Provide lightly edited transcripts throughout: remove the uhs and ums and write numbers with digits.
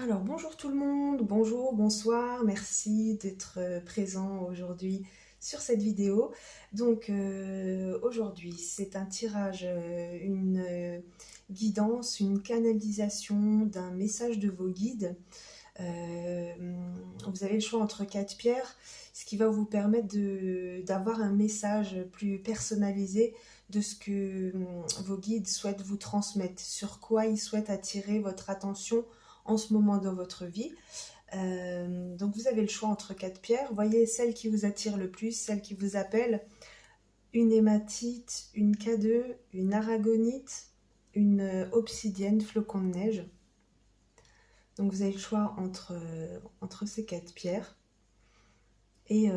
Alors bonjour tout le monde, bonjour, bonsoir, merci d'être présent aujourd'hui sur cette vidéo. Donc aujourd'hui c'est un tirage, une guidance, une canalisation d'un message de vos guides. Euh, Vous avez le choix entre quatre pierres, ce qui va vous permettre d'avoir un message plus personnalisé de ce que vos guides souhaitent vous transmettre, sur quoi ils souhaitent attirer votre attention en ce moment dans votre vie. Donc vous avez le choix entre quatre pierres. Voyez celle qui vous attire le plus, celle qui vous appelle. Une hématite, une K2, une aragonite, une obsidienne, flocon de neige. Donc vous avez le choix entre ces quatre pierres. Et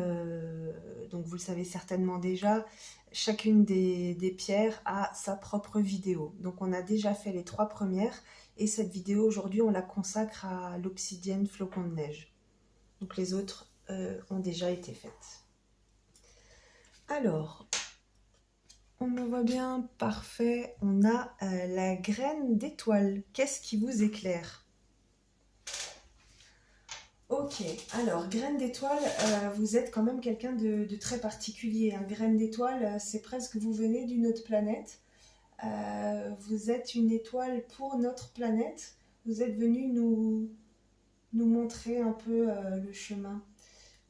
donc vous le savez certainement déjà, chacune des pierres a sa propre vidéo. Donc on a déjà fait les trois premières et cette vidéo aujourd'hui on la consacre à l'obsidienne flocon de neige. Donc les autres ont déjà été faites. Alors, on me voit bien, parfait. On a la graine d'étoile. Qu'est-ce qui vous éclaire? Ok, alors graine d'étoile, vous êtes quand même quelqu'un de très particulier, hein. Graine d'étoile, c'est presque vous venez d'une autre planète. Vous êtes une étoile pour notre planète. Vous êtes venu nous montrer un peu le chemin.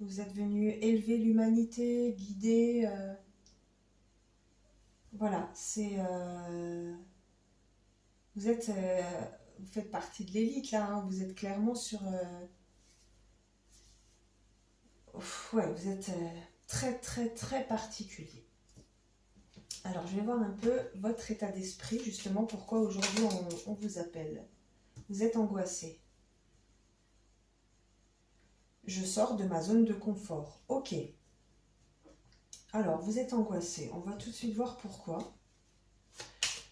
Vous êtes venu élever l'humanité, guider. Voilà, vous êtes, vous faites partie de l'élite là, hein. Vous êtes clairement sur. Ouais, vous êtes très très très particulier. Alors je vais voir un peu votre état d'esprit, justement pourquoi aujourd'hui on vous appelle. Vous êtes angoissé. Je sors de ma zone de confort. Ok. Alors vous êtes angoissé. On va tout de suite voir pourquoi.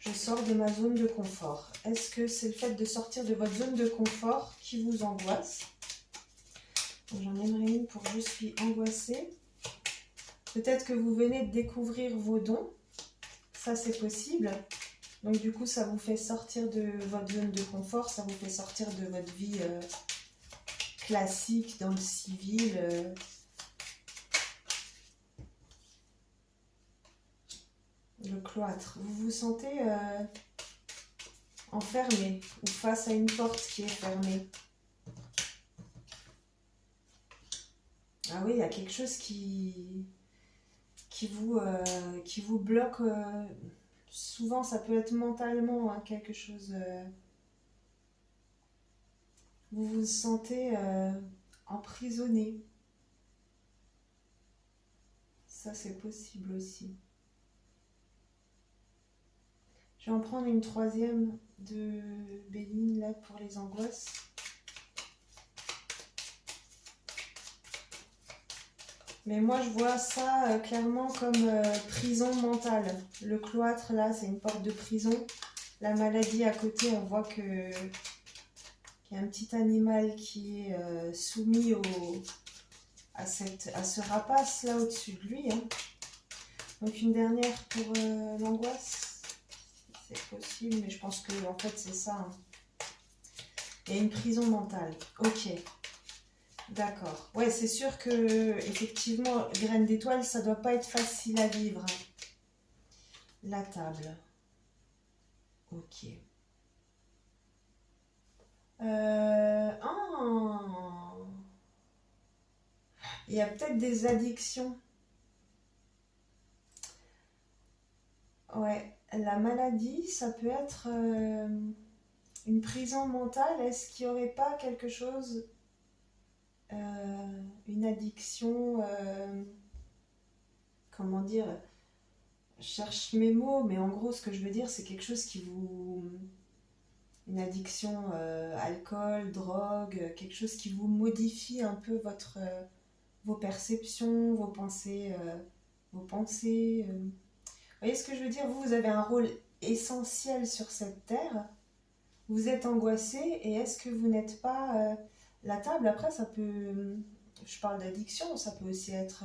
Je sors de ma zone de confort. Est-ce que c'est le fait de sortir de votre zone de confort qui vous angoisse? J'en aimerais une pour je suis angoissée. Peut-être que vous venez de découvrir vos dons. Ça, c'est possible. Donc, du coup, ça vous fait sortir de votre zone de confort. Ça vous fait sortir de votre vie classique dans le civil. Le cloître. Vous vous sentez enfermé ou face à une porte qui est fermée. Ah oui, il y a quelque chose qui vous bloque. Souvent, ça peut être mentalement, hein, quelque chose. Vous vous sentez emprisonné. Ça, c'est possible aussi. Je vais en prendre une troisième de Béline là pour les angoisses. Mais moi, je vois ça clairement comme prison mentale. Le cloître, là, c'est une porte de prison. La maladie à côté, on voit qu'il y a un petit animal qui est soumis à ce rapace là au-dessus de lui, hein. Donc une dernière pour l'angoisse. C'est possible, mais je pense que en fait c'est ça, hein. Il y a une prison mentale. Ok. D'accord. Ouais, c'est sûr que effectivement, graine d'étoile, ça doit pas être facile à vivre, hein. La table. Ok. Ah. Il y a peut-être des addictions. Ouais. La maladie, ça peut être une prison mentale. Est-ce qu'il n'y aurait pas quelque chose, une addiction, comment dire, je cherche mes mots, mais en gros, ce que je veux dire, c'est quelque chose qui vous... Une addiction, alcool, drogue, quelque chose qui vous modifie un peu vos perceptions, vos pensées. Vous voyez ce que je veux dire? Vous avez un rôle essentiel sur cette terre. Vous êtes angoissé et est-ce que vous n'êtes pas... la table, après, ça peut... Je parle d'addiction, ça peut aussi être...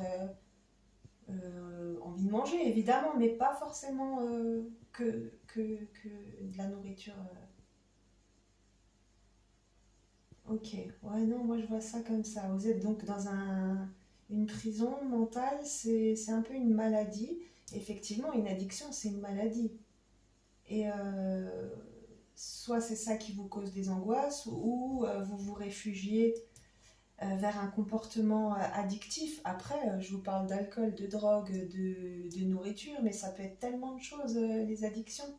envie de manger, évidemment, mais pas forcément que de la nourriture. Ok. Ouais, non, moi je vois ça comme ça. Vous êtes donc dans une prison mentale, c'est un peu une maladie. Effectivement, une addiction, c'est une maladie. Et soit c'est ça qui vous cause des angoisses, ou vous vous réfugiez vers un comportement addictif. Après, je vous parle d'alcool, de drogue, de nourriture, mais ça peut être tellement de choses, les addictions.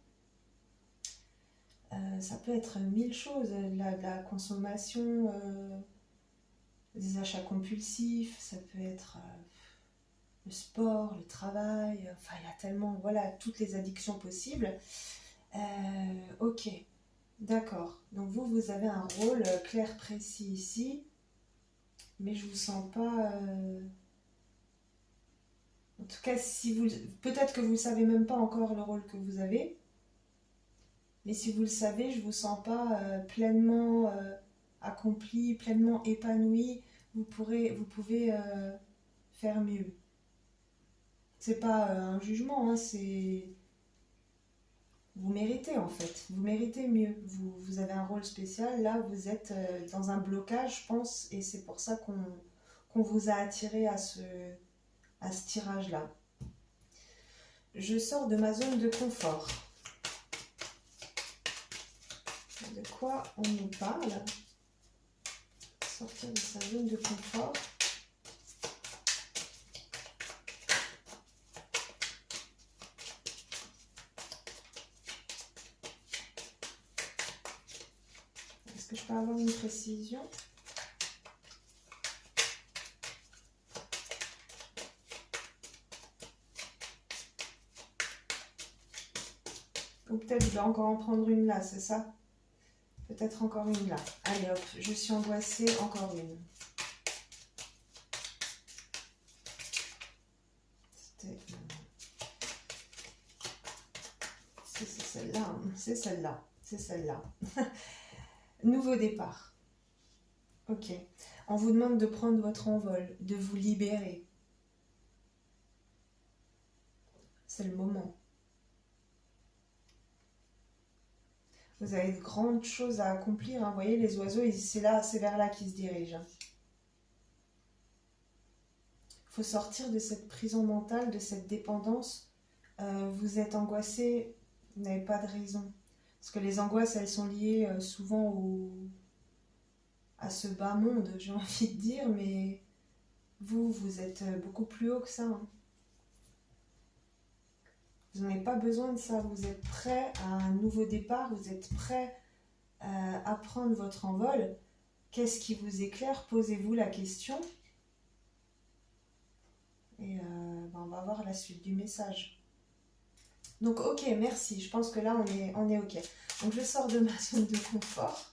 Ça peut être mille choses, de la consommation, des achats compulsifs, ça peut être le sport, le travail, enfin il y a tellement, voilà, toutes les addictions possibles. Ok, d'accord. Donc vous avez un rôle clair, précis ici, mais je vous sens pas... En tout cas, si vous, peut-être que vous ne savez même pas encore le rôle que vous avez, mais si vous le savez, je ne vous sens pas pleinement accompli, pleinement épanoui. Vous pouvez faire mieux. C'est pas un jugement, hein, c'est vous méritez en fait. Vous méritez mieux. Vous avez un rôle spécial. Là, vous êtes dans un blocage, je pense, et c'est pour ça qu'on vous a attiré à ce tirage-là. Je sors de ma zone de confort. De quoi on nous parle? Sortir de sa zone de confort. Est-ce que je peux avoir une précision? Ou peut-être je dois encore en prendre une là, c'est ça? Peut-être encore une là. Allez hop, je suis angoissée, encore une. C'est celle-là, hein. C'est celle-là, c'est celle-là. Nouveau départ. Ok. On vous demande de prendre votre envol, de vous libérer. C'est le moment. Vous avez de grandes choses à accomplir, hein. Vous voyez, les oiseaux, c'est là, c'est vers là qu'ils se dirigent. Il faut sortir de cette prison mentale, de cette dépendance. Vous êtes angoissé, vous n'avez pas de raison. Parce que les angoisses, elles sont liées souvent à ce bas monde, j'ai envie de dire, mais vous êtes beaucoup plus haut que ça, hein. Vous n'avez pas besoin de ça, vous êtes prêt à un nouveau départ, vous êtes prêt à prendre votre envol. Qu'est-ce qui vous éclaire? Posez-vous la question. Et on va voir la suite du message. Donc ok, merci, je pense que là on est ok. Donc je sors de ma zone de confort.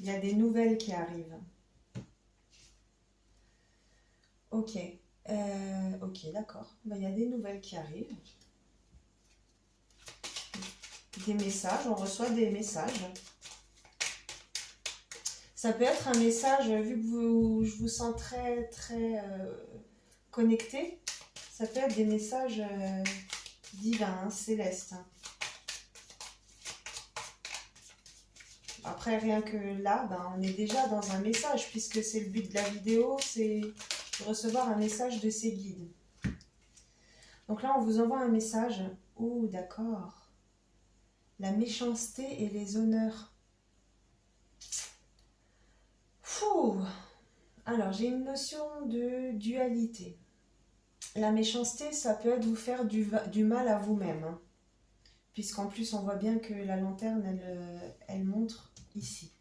Il y a des nouvelles qui arrivent. Ok, ok, d'accord. Ben, il y a des nouvelles qui arrivent. Des messages, on reçoit des messages. Ça peut être un message, vu que je vous sens très connecté, ça peut être des messages divins, hein, célestes. Après, rien que là, ben, on est déjà dans un message, puisque c'est le but de la vidéo, c'est de recevoir un message de ses guides. Donc là, on vous envoie un message. Oh, d'accord. La méchanceté et les honneurs. Fouh. Alors, j'ai une notion de dualité. La méchanceté, ça peut être vous faire du mal à vous-même, hein. Puisqu'en plus, on voit bien que la lanterne, elle montre ici.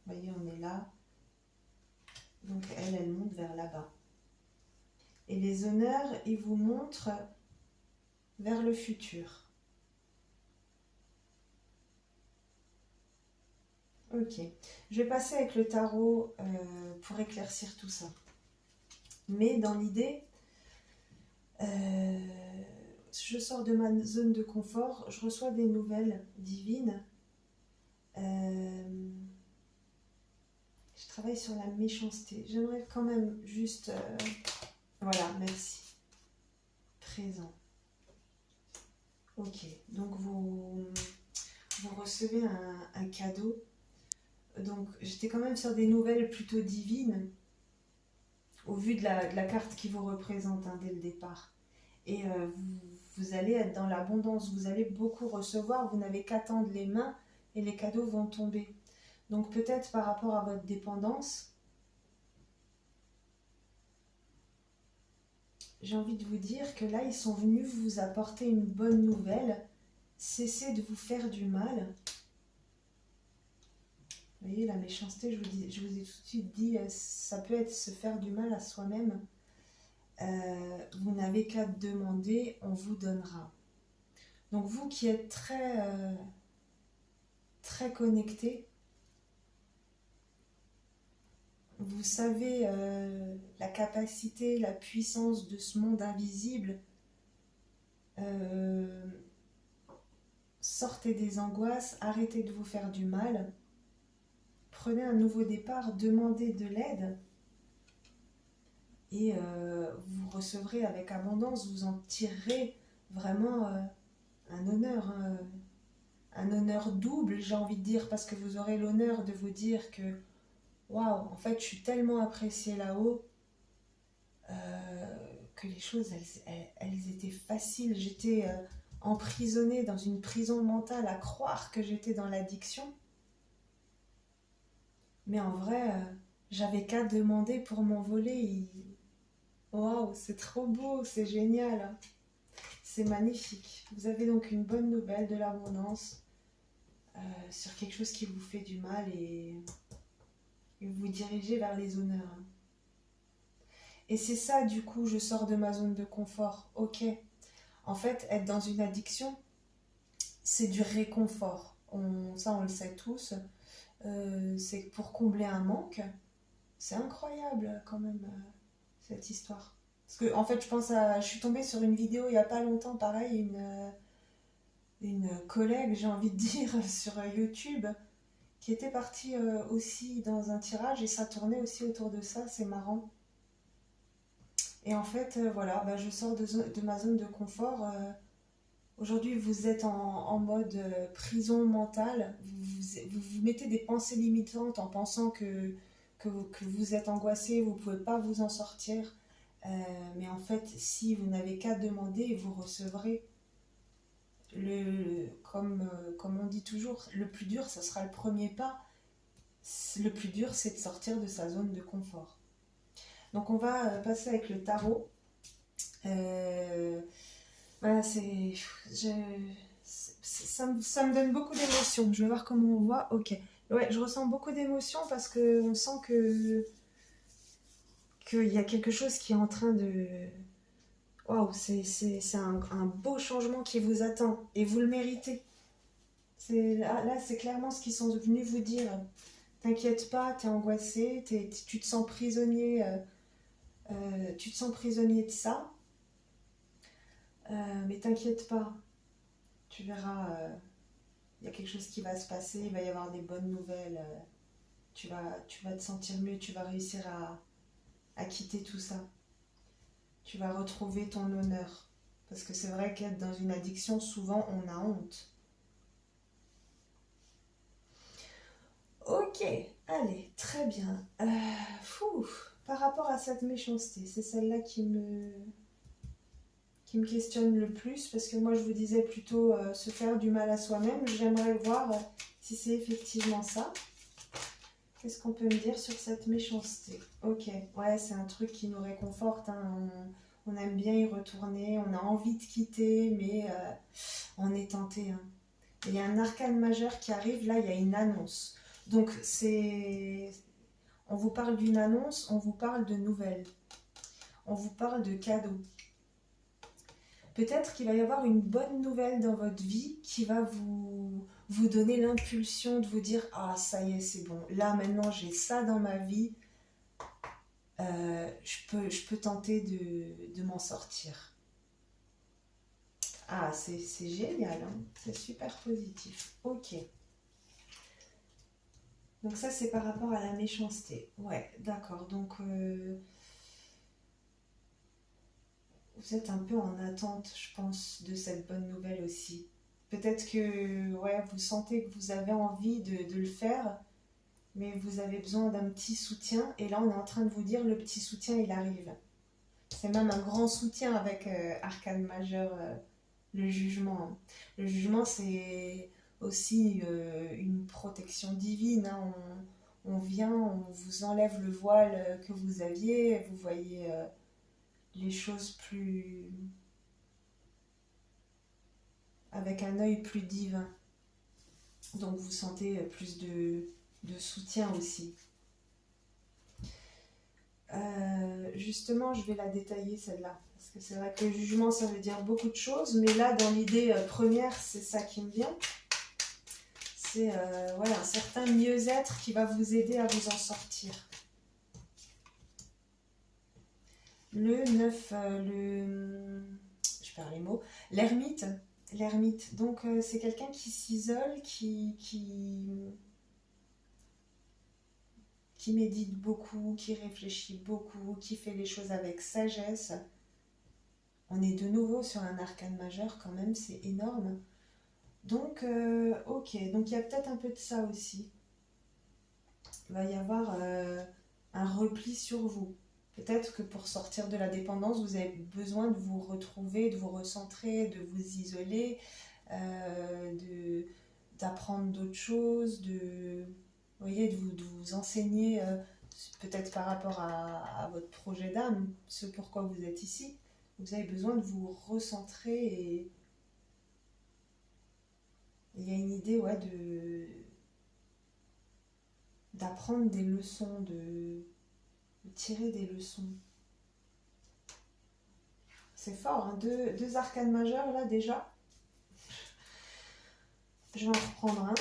Vous voyez, on est là. Donc, elle monte vers là-bas. Et les honneurs, ils vous montrent vers le futur. Ok. Je vais passer avec le tarot pour éclaircir tout ça. Mais dans l'idée, je sors de ma zone de confort, je reçois des nouvelles divines. Je travaille sur la méchanceté. J'aimerais quand même juste Voilà, merci. Présent. Ok, donc vous recevez un cadeau. Donc j'étais quand même sur des nouvelles plutôt divines, au vu de la carte qui vous représente hein, dès le départ. Et vous allez être dans l'abondance, vous allez beaucoup recevoir, vous n'avez qu'à tendre les mains et les cadeaux vont tomber. Donc peut-être par rapport à votre dépendance, j'ai envie de vous dire que là, ils sont venus vous apporter une bonne nouvelle. Cessez de vous faire du mal. Vous voyez, la méchanceté, je vous ai tout de suite dit, ça peut être se faire du mal à soi-même. Vous n'avez qu'à demander, on vous donnera. Donc vous qui êtes très connecté, vous savez la capacité, la puissance de ce monde invisible. Sortez des angoisses, arrêtez de vous faire du mal. Prenez un nouveau départ, demandez de l'aide et vous recevrez avec abondance, vous en tirerez vraiment un honneur, hein, un honneur double, j'ai envie de dire, parce que vous aurez l'honneur de vous dire que waouh, en fait, je suis tellement appréciée là-haut que les choses, elles étaient faciles. J'étais emprisonnée dans une prison mentale à croire que j'étais dans l'addiction. Mais en vrai, j'avais qu'à demander pour m'envoler. Waouh, c'est trop beau, c'est génial. C'est magnifique. Vous avez donc une bonne nouvelle de l'abondance sur quelque chose qui vous fait du mal et vous dirigez vers les honneurs. Et c'est ça, du coup, je sors de ma zone de confort. Ok. En fait, être dans une addiction, c'est du réconfort. Ça, on le sait tous. C'est pour combler un manque. C'est incroyable, quand même, cette histoire. Parce que, en fait, je suis tombée sur une vidéo il n'y a pas longtemps, pareil, une collègue, j'ai envie de dire, sur YouTube, qui était partie aussi dans un tirage et ça tournait aussi autour de ça. C'est marrant. Et en fait, voilà, bah, je sors de ma zone de confort. Aujourd'hui, vous êtes en mode prison mentale. Vous mettez des pensées limitantes en pensant que vous êtes angoissé, vous ne pouvez pas vous en sortir. Mais en fait, si vous n'avez qu'à demander, vous recevrez. Comme on dit toujours, le plus dur, ce sera le premier pas. Le plus dur, c'est de sortir de sa zone de confort. Donc, on va passer avec le tarot. Voilà, ça me donne beaucoup d'émotions. Je vais voir comment on voit. Ok. Ouais, je ressens beaucoup d'émotions parce qu'on sent qu'il y a quelque chose qui est en train de... Waouh, c'est un beau changement qui vous attend et vous le méritez. Là, c'est clairement ce qu'ils sont venus vous dire. T'inquiète pas, t'es angoissé, tu te sens prisonnier, tu te sens prisonnier de ça. Mais t'inquiète pas, tu verras, il y a quelque chose qui va se passer, il va y avoir des bonnes nouvelles, tu vas te sentir mieux, tu vas réussir à quitter tout ça. Tu vas retrouver ton honneur. Parce que c'est vrai qu'être dans une addiction, souvent on a honte. Ok, allez, très bien. Par rapport à cette méchanceté, c'est celle-là qui me questionne le plus, parce que moi je vous disais plutôt se faire du mal à soi-même. J'aimerais voir si c'est effectivement ça. Qu'est-ce qu'on peut me dire sur cette méchanceté? Ok, ouais, c'est un truc qui nous réconforte, hein. On aime bien y retourner, on a envie de quitter, mais on est tenté, hein. Il y a un arcane majeur qui arrive, là il y a une annonce. Donc on vous parle d'une annonce, on vous parle de nouvelles, on vous parle de cadeaux. Peut-être qu'il va y avoir une bonne nouvelle dans votre vie qui va vous donner l'impulsion de vous dire « Ah, ça y est, c'est bon. Là, maintenant, j'ai ça dans ma vie. Je peux tenter de m'en sortir. » Ah, c'est génial, hein. C'est super positif. Ok. Donc ça, c'est par rapport à la méchanceté. Ouais, d'accord. Donc, vous êtes un peu en attente, je pense, de cette bonne nouvelle aussi. Peut-être que ouais, vous sentez que vous avez envie de le faire, mais vous avez besoin d'un petit soutien. Et là, on est en train de vous dire, le petit soutien, il arrive. C'est même un grand soutien avec Arcane Majeur, le jugement. Le jugement, c'est aussi une protection divine, hein. On vient, on vous enlève le voile que vous aviez, vous voyez les choses plus avec un œil plus divin. Donc vous sentez plus de soutien aussi. Justement, je vais la détailler celle-là. Parce que c'est vrai que le jugement, ça veut dire beaucoup de choses. Mais là, dans l'idée première, c'est ça qui me vient. C'est voilà, un certain mieux-être qui va vous aider à vous en sortir. Le 9, je perds les mots, l'ermite. L'ermite, donc c'est quelqu'un qui s'isole, qui médite beaucoup, qui réfléchit beaucoup, qui fait les choses avec sagesse. On est de nouveau sur un arcane majeur quand même, c'est énorme. Donc, ok, donc il y a peut-être un peu de ça aussi. Il va y avoir un repli sur vous. Peut-être que pour sortir de la dépendance, vous avez besoin de vous retrouver, de vous recentrer, de vous isoler, d'apprendre d'autres choses, vous voyez, de vous enseigner, peut-être par rapport à votre projet d'âme, ce pourquoi vous êtes ici. Vous avez besoin de vous recentrer et il y a une idée ouais, d'apprendre des leçons, de tirer des leçons. C'est fort, hein, deux arcanes majeures là déjà. Je vais en reprendre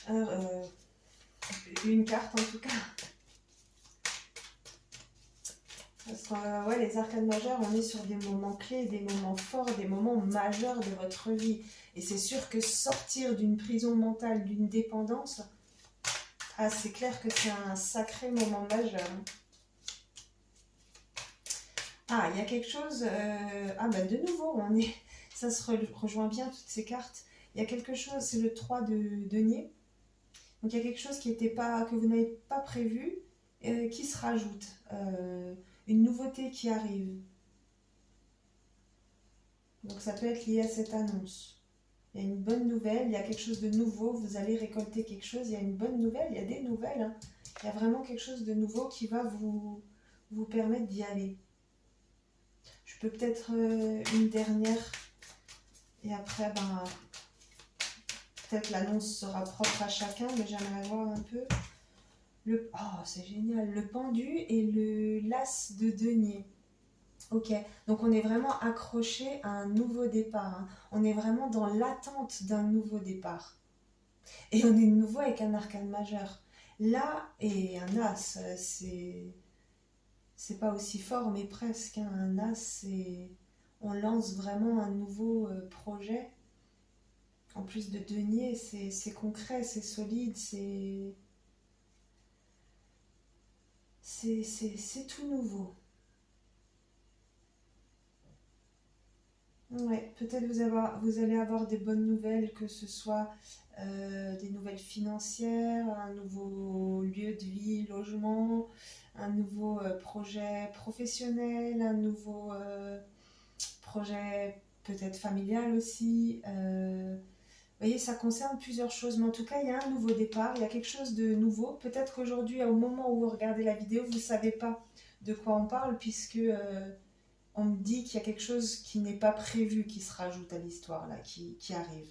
un. Une carte en tout cas. Parce que ouais, les arcanes majeures, on est sur des moments clés, des moments forts, des moments majeurs de votre vie. Et c'est sûr que sortir d'une prison mentale, d'une dépendance, ah, c'est clair que c'est un sacré moment majeur. Ah, il y a quelque chose... ah, bah de nouveau, ça se rejoint bien, toutes ces cartes. Il y a quelque chose, c'est le 3 de denier. Donc, il y a quelque chose que vous n'avez pas prévu, qui se rajoute. Une nouveauté qui arrive. Donc, ça peut être lié à cette annonce. Il y a une bonne nouvelle, il y a quelque chose de nouveau, vous allez récolter quelque chose, il y a une bonne nouvelle, il y a des nouvelles. Hein. Il y a vraiment quelque chose de nouveau qui va vous permettre d'y aller. Je peux peut-être une dernière et après, ben, peut-être l'annonce sera propre à chacun, mais j'aimerais voir un peu. Oh, c'est génial, le pendu et le las de denier. Ok, donc on est vraiment accroché à un nouveau départ. Hein. On est vraiment dans l'attente d'un nouveau départ. Et on est de nouveau avec un arcane majeur. Là, et un as, c'est pas aussi fort, mais presque. Hein. Un as, on lance vraiment un nouveau projet. En plus de denier, c'est concret, c'est solide, c'est tout nouveau. Ouais, peut-être vous allez avoir des bonnes nouvelles, que ce soit des nouvelles financières, un nouveau lieu de vie, logement, un nouveau projet professionnel, un nouveau projet peut-être familial aussi. Vous voyez, ça concerne plusieurs choses, mais en tout cas, il y a un nouveau départ, il y a quelque chose de nouveau. Peut-être qu'aujourd'hui, au moment où vous regardez la vidéo, vous ne savez pas de quoi on parle, puisque on me dit qu'il y a quelque chose qui n'est pas prévu qui se rajoute à l'histoire, là, qui arrive.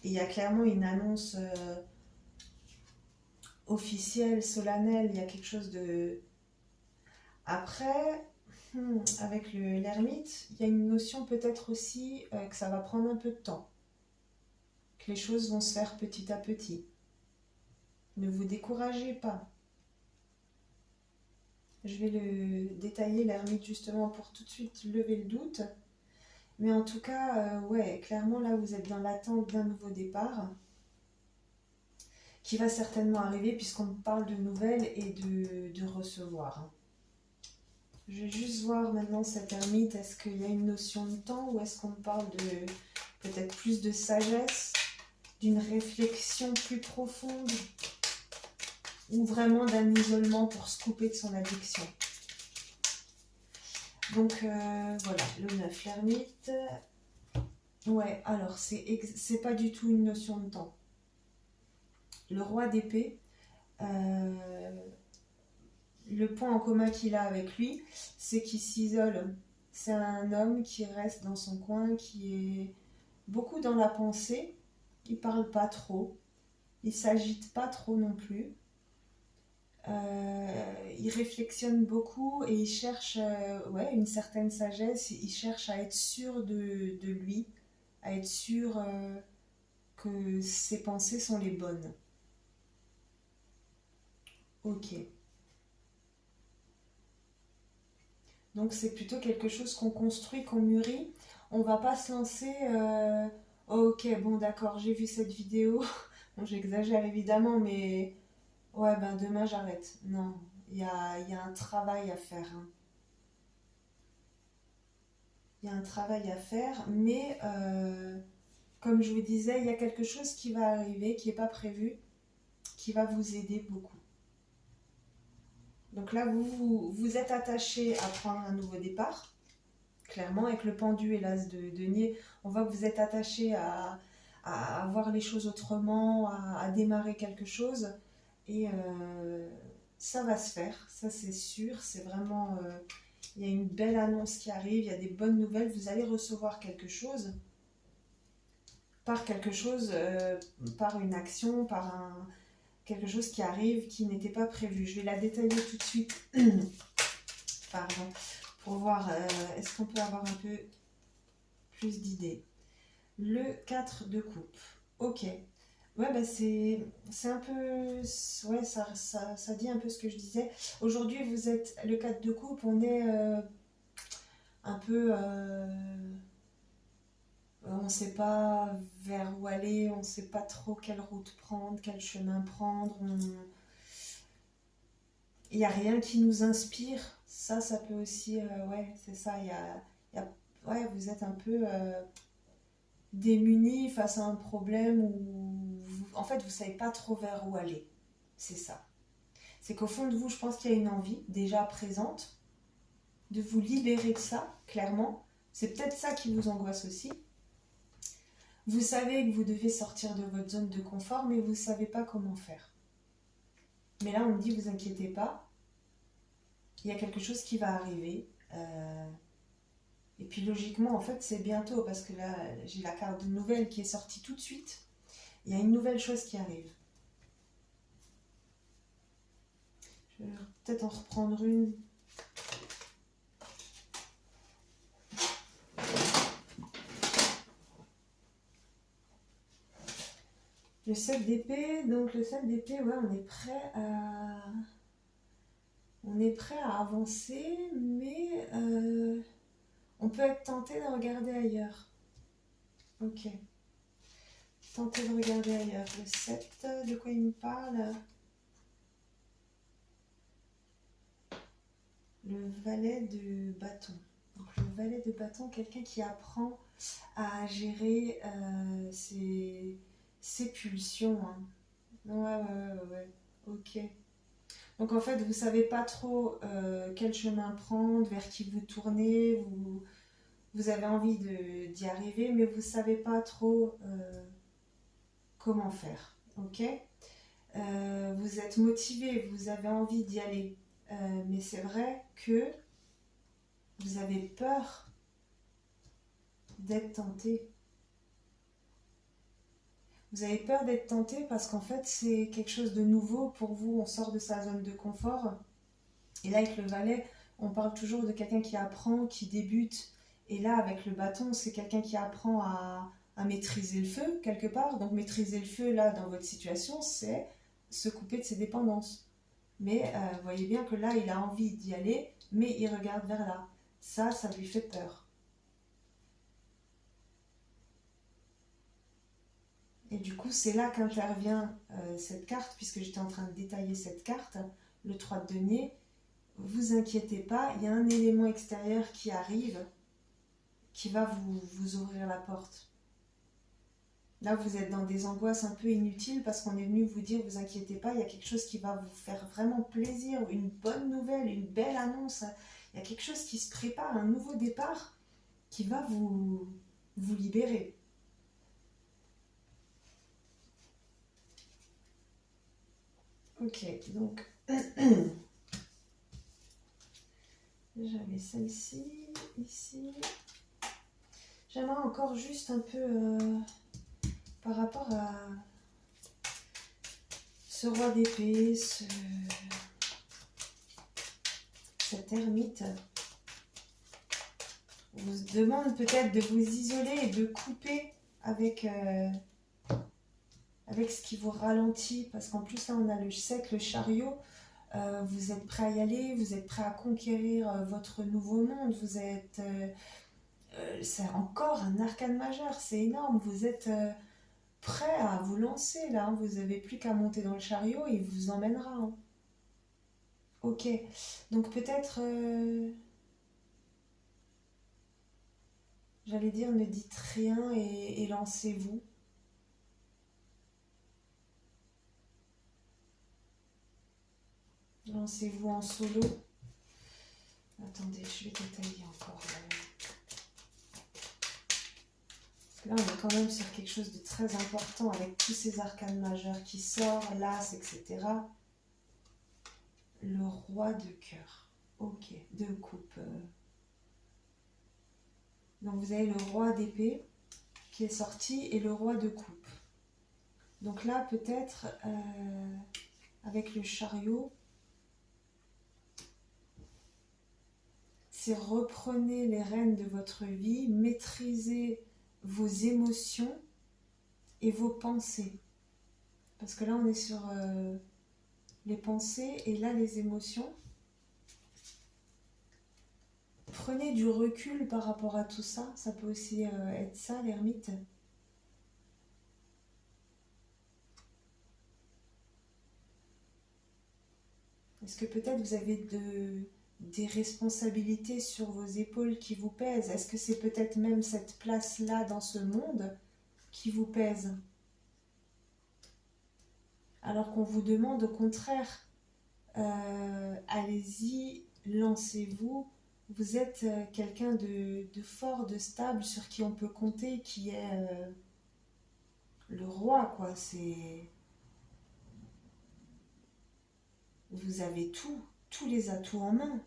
Et il y a clairement une annonce officielle, solennelle, il y a quelque chose de... Après, avec l'ermite, il y a une notion peut-être aussi que ça va prendre un peu de temps. Que les choses vont se faire petit à petit. Ne vous découragez pas. Je vais le détailler, l'ermite, justement, pour tout de suite lever le doute. Mais en tout cas, ouais, clairement, là, vous êtes dans l'attente d'un nouveau départ qui va certainement arriver puisqu'on parle de nouvelles et de recevoir. Je vais juste voir maintenant cette ermite, est-ce qu'il y a une notion de temps ou est-ce qu'on parle de peut-être plus de sagesse, d'une réflexion plus profonde ou vraiment d'un isolement pour se couper de son addiction. Donc voilà, le 9, l'ermite. Ouais, alors c'est pas du tout une notion de temps. Le roi d'épée, le point en commun qu'il a avec lui, c'est qu'il s'isole. C'est un homme qui reste dans son coin, qui est beaucoup dans la pensée. Il parle pas trop, il s'agite pas trop non plus. Il réflexionne beaucoup et il cherche ouais, une certaine sagesse. Il cherche à être sûr de lui, à être sûr que ses pensées sont les bonnes. Ok. Donc c'est plutôt quelque chose qu'on construit, qu'on mûrit. On va pas se lancer. Ok, bon d'accord, j'ai vu cette vidéo. Bon, j'exagère évidemment, mais ouais, ben demain j'arrête. Non, il y a un travail à faire, hein. Il y a un travail à faire, mais comme je vous disais, il y a quelque chose qui va arriver, qui n'est pas prévu, qui va vous aider beaucoup. Donc là, vous êtes attaché à prendre un nouveau départ. Clairement, avec le pendu et l'as de denier, on voit que vous êtes attaché à voir les choses autrement, à démarrer quelque chose. Et ça va se faire, ça c'est sûr. C'est vraiment, il y a une belle annonce qui arrive, il y a des bonnes nouvelles. Vous allez recevoir quelque chose, par une action, quelque chose qui arrive qui n'était pas prévu. Je vais la détailler tout de suite. Pardon. Pour voir, est-ce qu'on peut avoir un peu plus d'idées. Le 4 de coupe. Ok. Ouais, bah c'est un peu... Ouais, ça dit un peu ce que je disais. Aujourd'hui, vous êtes... Le 4 de coupe, on est un peu... on ne sait pas vers où aller, on ne sait pas trop quelle route prendre, quel chemin prendre. Il n'y a rien qui nous inspire. Ça peut aussi... ouais, c'est ça. Ouais, vous êtes un peu... démuni face à un problème où en fait vous savez pas trop vers où aller. C'est ça. C'est qu'au fond de vous, je pense qu'il y a une envie déjà présente de vous libérer de ça, clairement. C'est peut-être ça qui vous angoisse aussi. Vous savez que vous devez sortir de votre zone de confort, mais vous ne savez pas comment faire. Mais là, on me dit, vous inquiétez pas, il y a quelque chose qui va arriver. Et puis logiquement, en fait, c'est bientôt, parce que là, j'ai la carte de nouvelle qui est sortie tout de suite. Il y a une nouvelle chose qui arrive. Je vais peut-être en reprendre une. Le 7 d'épée, donc le 7 d'épée, ouais, on est prêt à avancer, mais on peut être tenté de regarder ailleurs. Ok. Tenter de regarder ailleurs. Le 7, de quoi il me parle? Le valet de bâton. Donc le valet de bâton, quelqu'un qui apprend à gérer ses pulsions, hein. Ouais. Ok. Donc en fait, vous savez pas trop quel chemin prendre, vers qui vous tourner, vous avez envie d'y arriver, mais vous savez pas trop comment faire. Ok. Vous êtes motivé, vous avez envie d'y aller, mais c'est vrai que vous avez peur d'être tenté. Vous avez peur d'être tenté parce qu'en fait, c'est quelque chose de nouveau pour vous. On sort de sa zone de confort. Et là, avec le valet, on parle toujours de quelqu'un qui apprend, qui débute. Et là, avec le bâton, c'est quelqu'un qui apprend à maîtriser le feu, quelque part. Donc, maîtriser le feu, là, dans votre situation, c'est se couper de ses dépendances. Mais vous voyez bien que là, il a envie d'y aller, mais il regarde vers là. Ça lui fait peur. Et du coup, c'est là qu'intervient cette carte, puisque j'étais en train de détailler cette carte, le 3 de denier. vous inquiétez pas, il y a un élément extérieur qui arrive, qui va vous ouvrir la porte. Là, vous êtes dans des angoisses un peu inutiles parce qu'on est venu vous dire, vous inquiétez pas, il y a quelque chose qui va vous faire vraiment plaisir, une bonne nouvelle, une belle annonce. Il y a quelque chose qui se prépare, un nouveau départ qui va vous libérer. Ok, donc j'avais celle-ci, ici. J'aimerais encore juste un peu par rapport à ce roi d'épée, cet ermite. On vous demande peut-être de vous isoler et de couper avec ce qui vous ralentit. Parce qu'en plus là on a le 7, le chariot. Vous êtes prêt à y aller, vous êtes prêt à conquérir votre nouveau monde. Vous êtes... c'est encore un arcane majeur, c'est énorme. Vous êtes prêt à vous lancer là. Vous n'avez plus qu'à monter dans le chariot et il vous emmènera. Hein. Ok, donc peut-être... j'allais dire, ne dites rien et lancez-vous. Lancez-vous en solo. Attendez, je vais détailler encore. Là, on est quand même sur quelque chose de très important avec tous ces arcanes majeurs qui sortent, l'as, etc. Le roi de cœur. Ok, deux coupes. Donc vous avez le roi d'épée qui est sorti et le roi de coupe. Donc là, peut-être, avec le chariot, c'est reprenez les rênes de votre vie, maîtrisez vos émotions et vos pensées. Parce que là, on est sur les pensées et là, les émotions. Prenez du recul par rapport à tout ça. Ça peut aussi être ça, l'ermite. Est-ce que peut-être vous avez des responsabilités sur vos épaules qui vous pèsent? Est-ce que c'est peut-être même cette place-là dans ce monde qui vous pèse? Alors qu'on vous demande au contraire, allez-y, lancez-vous. Vous êtes quelqu'un de fort, de stable, sur qui on peut compter, qui est le roi, quoi. Vous avez tous les atouts en main.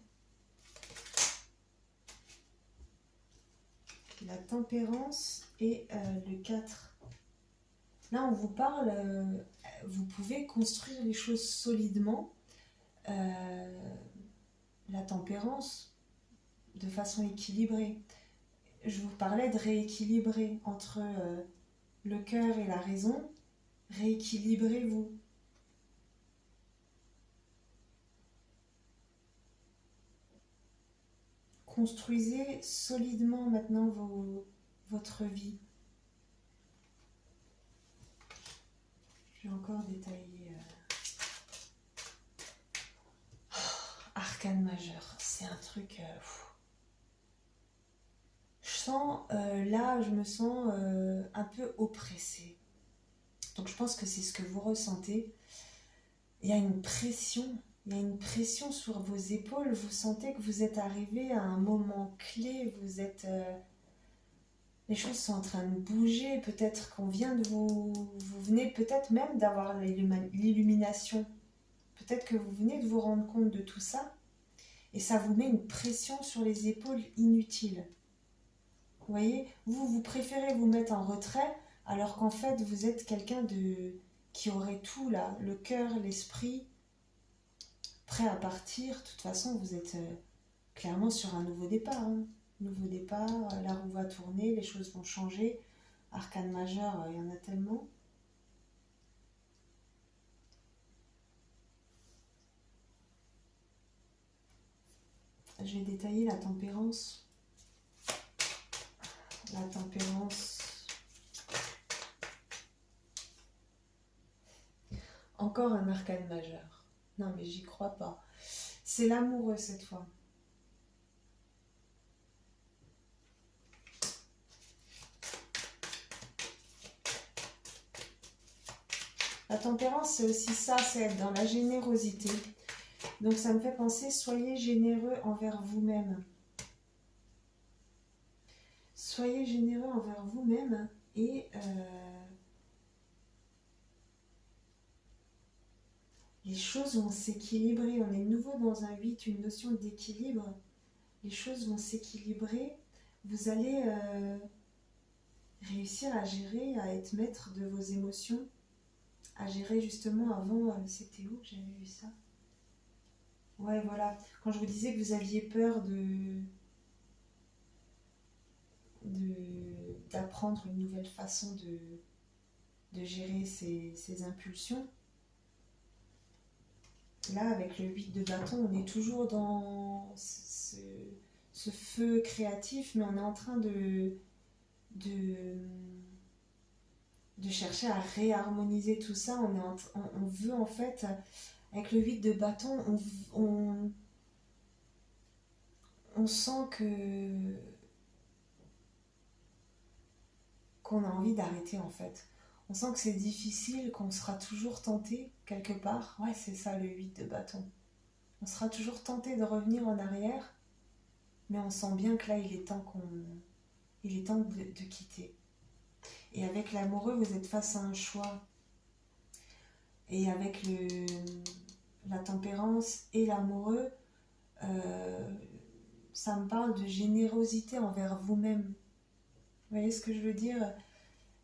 La tempérance et le 4. Là, on vous parle, vous pouvez construire les choses solidement. La tempérance, de façon équilibrée. Je vous parlais de rééquilibrer entre le cœur et la raison. Rééquilibrez-vous. Construisez solidement maintenant votre vie. Je vais encore détailler. Arcane majeur, c'est un truc... je sens, là, je me sens un peu oppressée. Donc je pense que c'est ce que vous ressentez. Il y a une pression. Il y a une pression sur vos épaules. Vous sentez que vous êtes arrivé à un moment clé. Vous êtes... les choses sont en train de bouger. Peut-être qu'on vient de vous... Vous venez peut-être même d'avoir l'illumination. Peut-être que vous venez de vous rendre compte de tout ça. Et ça vous met une pression sur les épaules inutile. Vous voyez, vous préférez vous mettre en retrait, alors qu'en fait, vous êtes quelqu'un qui aurait tout là, le cœur, l'esprit, prêt à partir. De toute façon, vous êtes clairement sur un nouveau départ. Hein. Nouveau départ, la roue va tourner, les choses vont changer. Arcane majeur, il y en a tellement. Je vais détailler la tempérance. La tempérance. Encore un arcane majeur. Non, mais j'y crois pas. C'est l'amoureux cette fois. La tempérance, c'est aussi ça, c'est être dans la générosité. Donc ça me fait penser, soyez généreux envers vous-même. Soyez généreux envers vous-même et les choses vont s'équilibrer. On est de nouveau dans un 8, une notion d'équilibre. Les choses vont s'équilibrer. Vous allez réussir à gérer, à être maître de vos émotions, à gérer justement avant, c'était où que j'avais vu ça? Ouais, voilà. Quand je vous disais que vous aviez peur d'apprendre une nouvelle façon de gérer ses impulsions, là, avec le 8 de bâton, on est toujours dans ce feu créatif, mais on est en train de chercher à réharmoniser tout ça. On veut en fait, avec le 8 de bâton, on sent qu'on a envie d'arrêter en fait. On sent que c'est difficile, qu'on sera toujours tenté quelque part. Ouais, c'est ça le 8 de bâton. On sera toujours tenté de revenir en arrière, mais on sent bien que là, il est temps de quitter. Et avec l'amoureux, vous êtes face à un choix. Et avec la tempérance et l'amoureux, ça me parle de générosité envers vous-même. Vous voyez ce que je veux dire?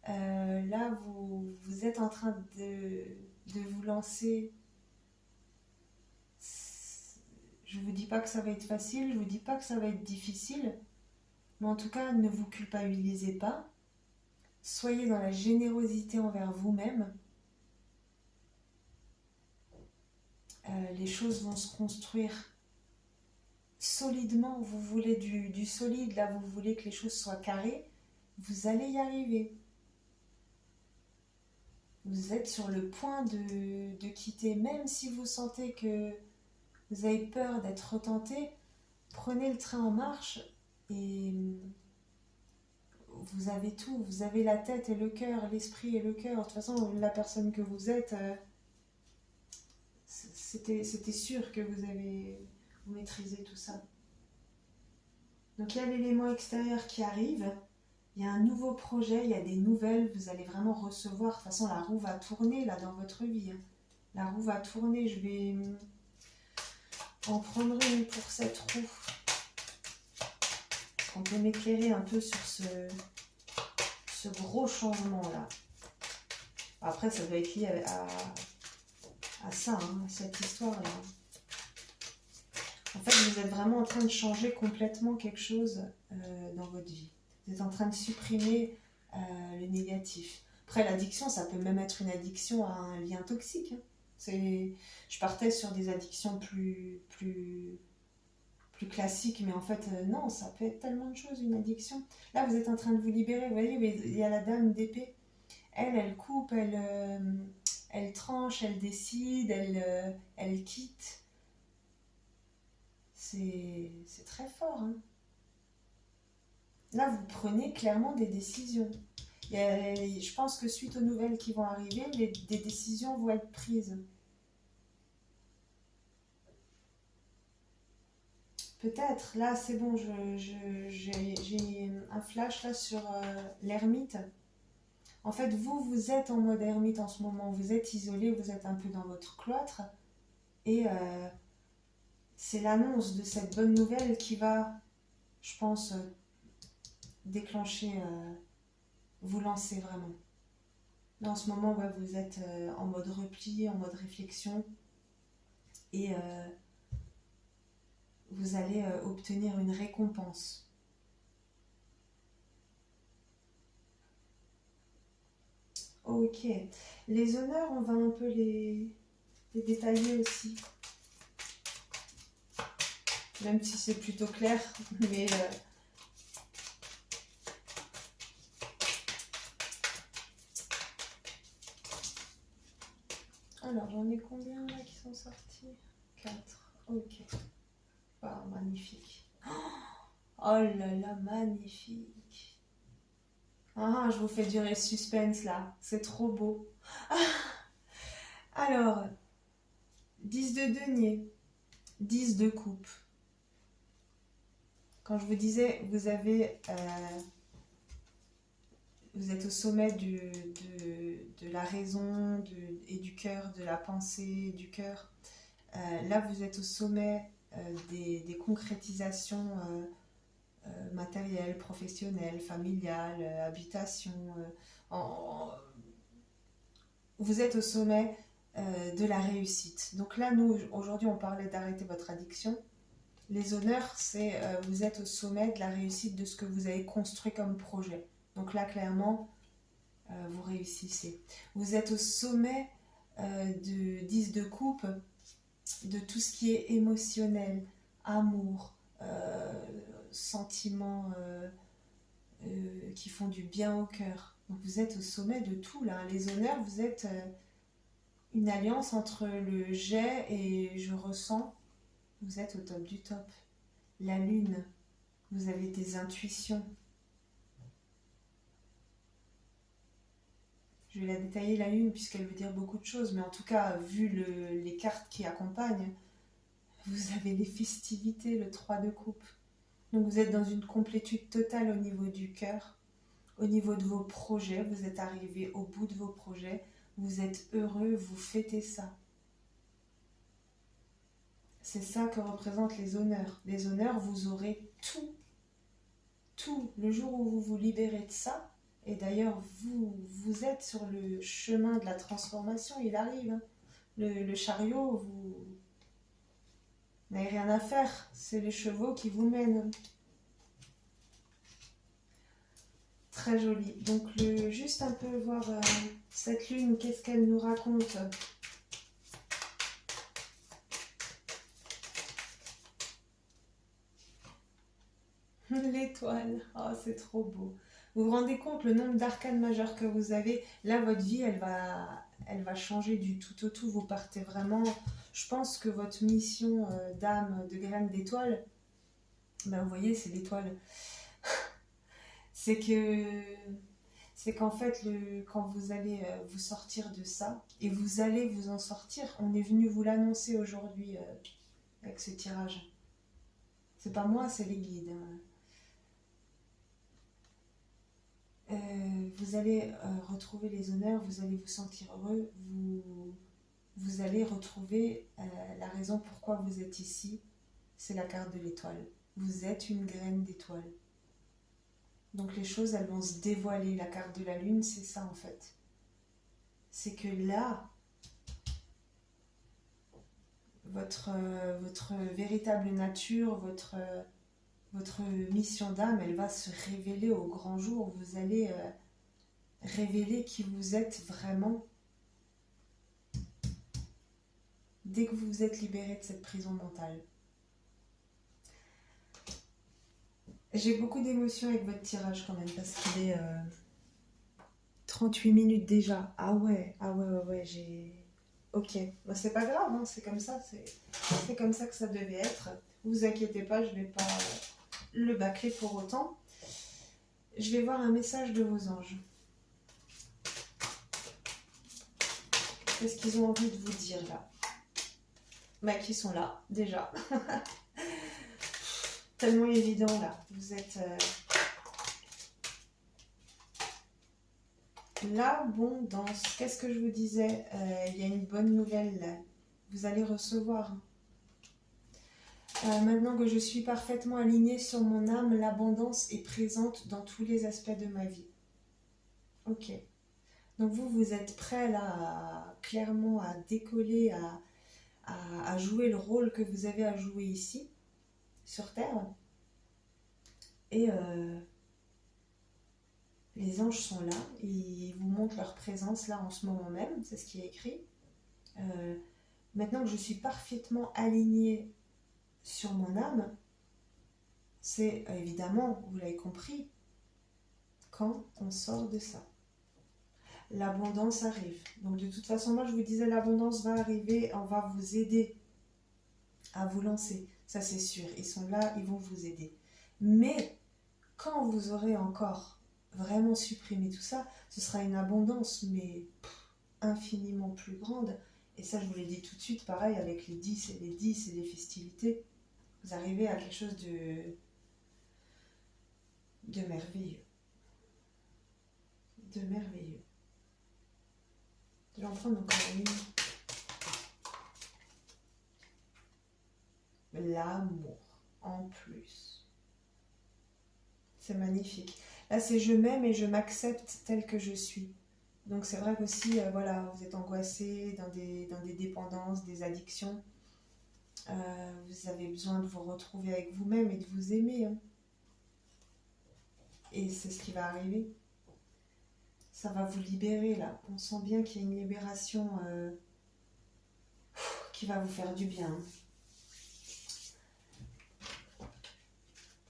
Là, vous êtes en train de vous lancer. Je ne vous dis pas que ça va être facile, je ne vous dis pas que ça va être difficile, mais en tout cas, ne vous culpabilisez pas. Soyez dans la générosité envers vous-même. Les choses vont se construire solidement. Vous voulez du solide, là, vous voulez que les choses soient carrées. Vous allez y arriver. Vous êtes sur le point de quitter, même si vous sentez que vous avez peur d'être retenté, prenez le train en marche et vous avez tout. Vous avez la tête et le cœur, l'esprit et le cœur. De toute façon, la personne que vous êtes, c'était sûr que vous maîtrisez tout ça. Donc il y a l'élément extérieur qui arrive. Il y a un nouveau projet, il y a des nouvelles, vous allez vraiment recevoir. De toute façon, la roue va tourner là dans votre vie. La roue va tourner, je vais en prendre une pour cette roue. On peut m'éclairer un peu sur ce gros changement là. Après, ça doit être lié à ça, hein, à cette histoire là. En fait, vous êtes vraiment en train de changer complètement quelque chose dans votre vie. Vous êtes en train de supprimer le négatif. Après, l'addiction, ça peut même être une addiction à un lien toxique. Hein. Je partais sur des addictions plus classiques, mais en fait, non, ça peut être tellement de choses, une addiction. Là, vous êtes en train de vous libérer. Vous voyez, il y a la dame d'épée. Elle coupe, elle tranche, elle décide, elle quitte. C'est très fort. Hein. Là, vous prenez clairement des décisions. Je pense que suite aux nouvelles qui vont arriver, des décisions vont être prises. Peut-être, là, c'est bon, j'ai un flash là sur l'ermite. En fait, vous êtes en mode ermite en ce moment. Vous êtes isolé, vous êtes un peu dans votre cloître. Et c'est l'annonce de cette bonne nouvelle qui va, je pense, déclencher, vous lancer vraiment. Là, en ce moment, ouais, vous êtes en mode repli, en mode réflexion. Et vous allez obtenir une récompense. Ok. Les honneurs, on va un peu les détailler aussi. Même si c'est plutôt clair, mais... Alors, j'en ai combien là qui sont sortis? 4. Ok. Ah, magnifique. Oh là là, magnifique. Ah, je vous fais durer le suspense là. C'est trop beau. Alors, 10 de denier, 10 de coupe. Quand je vous disais, vous êtes au sommet de la raison et du cœur, de la pensée, du cœur. Là, vous êtes au sommet des concrétisations matérielles, professionnelles, familiales, habitation. Vous êtes au sommet de la réussite. Donc là, nous, aujourd'hui, on parlait d'arrêter votre addiction. Les honneurs, c'est vous êtes au sommet de la réussite de ce que vous avez construit comme projet. Donc là, clairement, vous réussissez. Vous êtes au sommet de 10 de coupe, de tout ce qui est émotionnel, amour, sentiments qui font du bien au cœur. Donc vous êtes au sommet de tout là. Les honneurs, vous êtes une alliance entre le j'ai et je ressens. Vous êtes au top du top. La lune, vous avez des intuitions. Je vais la détailler la lune puisqu'elle veut dire beaucoup de choses, mais en tout cas, vu les cartes qui accompagnent, vous avez les festivités, le 3 de coupe. Donc vous êtes dans une complétude totale au niveau du cœur, au niveau de vos projets, vous êtes arrivé au bout de vos projets, vous êtes heureux, vous fêtez ça. C'est ça que représentent les honneurs. Les honneurs, vous aurez tout. Tout. Le jour où vous vous libérez de ça, et d'ailleurs, vous êtes sur le chemin de la transformation, il arrive. Hein. Le chariot, vous n'avez rien à faire. C'est les chevaux qui vous mènent. Très joli. Donc, juste un peu voir cette lune, qu'est-ce qu'elle nous raconte? L'étoile, oh, c'est trop beau. Vous vous rendez compte le nombre d'arcanes majeures que vous avez? Là, votre vie, elle va changer du tout au tout. Vous partez vraiment... Je pense que votre mission d'âme, de graine d'étoile, ben, vous voyez, c'est l'étoile. c'est qu'en fait, quand vous allez vous sortir de ça, et vous allez vous en sortir, on est venu vous l'annoncer aujourd'hui avec ce tirage. C'est pas moi, c'est les guides. Vous allez retrouver les honneurs, vous allez vous sentir heureux, vous allez retrouver la raison pourquoi vous êtes ici, c'est la carte de l'étoile. Vous êtes une graine d'étoile. Donc les choses, elles vont se dévoiler. La carte de la lune, c'est ça en fait. C'est que là, votre véritable nature, votre mission d'âme, elle va se révéler au grand jour. Vous allez révéler qui vous êtes vraiment dès que vous vous êtes libéré de cette prison mentale. J'ai beaucoup d'émotions avec votre tirage quand même parce qu'il est 38 minutes déjà. Ah ouais, j'ai... Ok, bah, c'est pas grave, hein, c'est comme ça, c'est comme ça que ça devait être. Vous inquiétez pas, je vais pas le bâcler pour autant. Je vais voir un message de vos anges. Qu'est-ce qu'ils ont envie de vous dire là? Bah, qui sont là, déjà. Tellement évident là. Vous êtes... L'abondance. Qu'est-ce que je vous disais? Il y a une bonne nouvelle là. Vous allez recevoir. Maintenant que je suis parfaitement alignée sur mon âme, l'abondance est présente dans tous les aspects de ma vie. Ok. Donc vous êtes prêt là, clairement à décoller, à jouer le rôle que vous avez à jouer ici, sur Terre. Et les anges sont là, ils vous montrent leur présence là en ce moment même, c'est ce qui est écrit. Maintenant que je suis parfaitement alignée sur mon âme, c'est évidemment, vous l'avez compris, quand on sort de ça. L'abondance arrive. Donc de toute façon, moi je vous disais, l'abondance va arriver, on va vous aider à vous lancer. Ça, c'est sûr. Ils sont là, ils vont vous aider. Mais quand vous aurez encore vraiment supprimé tout ça, ce sera une abondance, mais infiniment plus grande. Et ça, je vous l'ai dit tout de suite, pareil, avec les 10 et les 10 et les festivités, vous arrivez à quelque chose de merveilleux. De merveilleux. Je vais en prendre encore une. L'amour, en plus. C'est magnifique. Là, c'est je m'aime et je m'accepte tel que je suis. Donc, c'est vrai qu'aussi, voilà, vous êtes angoissé dans des dépendances, des addictions. Vous avez besoin de vous retrouver avec vous-même et de vous aimer. Hein. Et c'est ce qui va arriver. Ça va vous libérer, là. On sent bien qu'il y a une libération qui va vous faire du bien.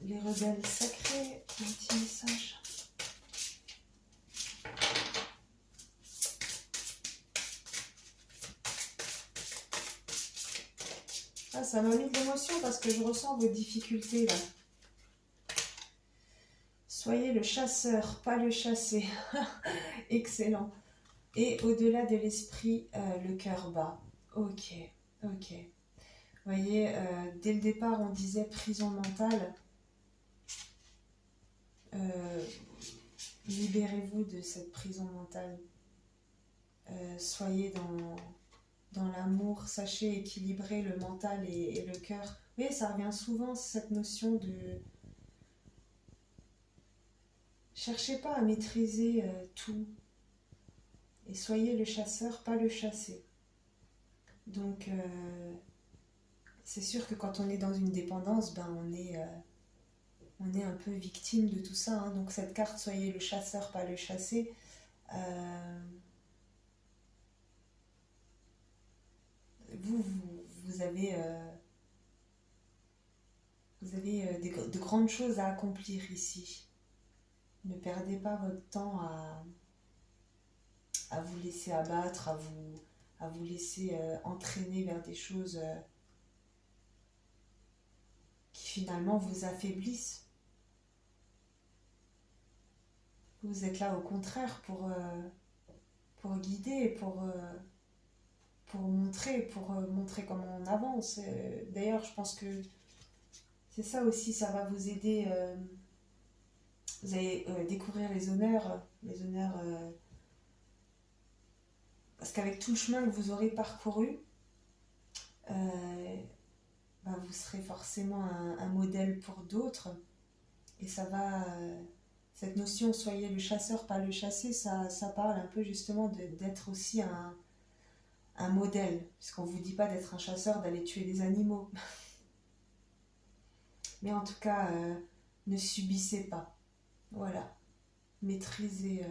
Les rebelles sacrés, un petit message. Ah, ça m'a mis de l'émotion parce que je ressens vos difficultés là. Soyez le chasseur, pas le chassé. Excellent. Et au-delà de l'esprit, le cœur bat. Ok, ok. Vous voyez, dès le départ, on disait prison mentale. Libérez-vous de cette prison mentale. Soyez dans l'amour, sachez équilibrer le mental et le cœur. Vous voyez, ça revient souvent, cette notion de... Cherchez pas à maîtriser tout. Et soyez le chasseur, pas le chassé. Donc, c'est sûr que quand on est dans une dépendance, ben on est un peu victime de tout ça. Hein. Donc, cette carte, soyez le chasseur, pas le chassé. Vous avez de grandes choses à accomplir ici. Ne perdez pas votre temps à vous laisser abattre, à vous laisser entraîner vers des choses qui finalement vous affaiblissent. Vous êtes là au contraire pour guider, pour montrer comment on avance. D'ailleurs, je pense que c'est ça aussi, ça va vous aider. Vous allez découvrir les honneurs, parce qu'avec tout le chemin que vous aurez parcouru, vous serez forcément un modèle pour d'autres. Et ça va... cette notion, soyez le chasseur, pas le chassé, ça parle un peu justement d'être aussi un modèle. Puisqu'on ne vous dit pas d'être un chasseur, d'aller tuer des animaux. Mais en tout cas, ne subissez pas. Voilà. Maîtrisez...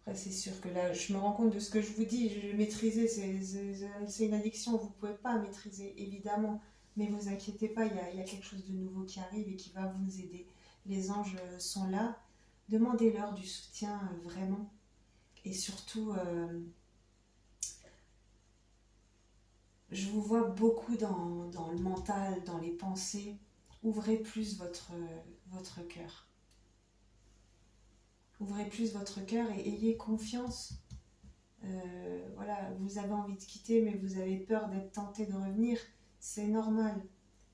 Après, c'est sûr que là, je me rends compte de ce que je vous dis. Maîtriser, c'est une addiction. Vous ne pouvez pas maîtriser, évidemment. Mais ne vous inquiétez pas, il y a quelque chose de nouveau qui arrive et qui va vous aider. Les anges sont là. Demandez-leur du soutien, vraiment. Et surtout, je vous vois beaucoup dans le mental, dans les pensées. Ouvrez plus votre cœur. Ouvrez plus votre cœur et ayez confiance. Voilà, vous avez envie de quitter, mais vous avez peur d'être tenté de revenir. C'est normal.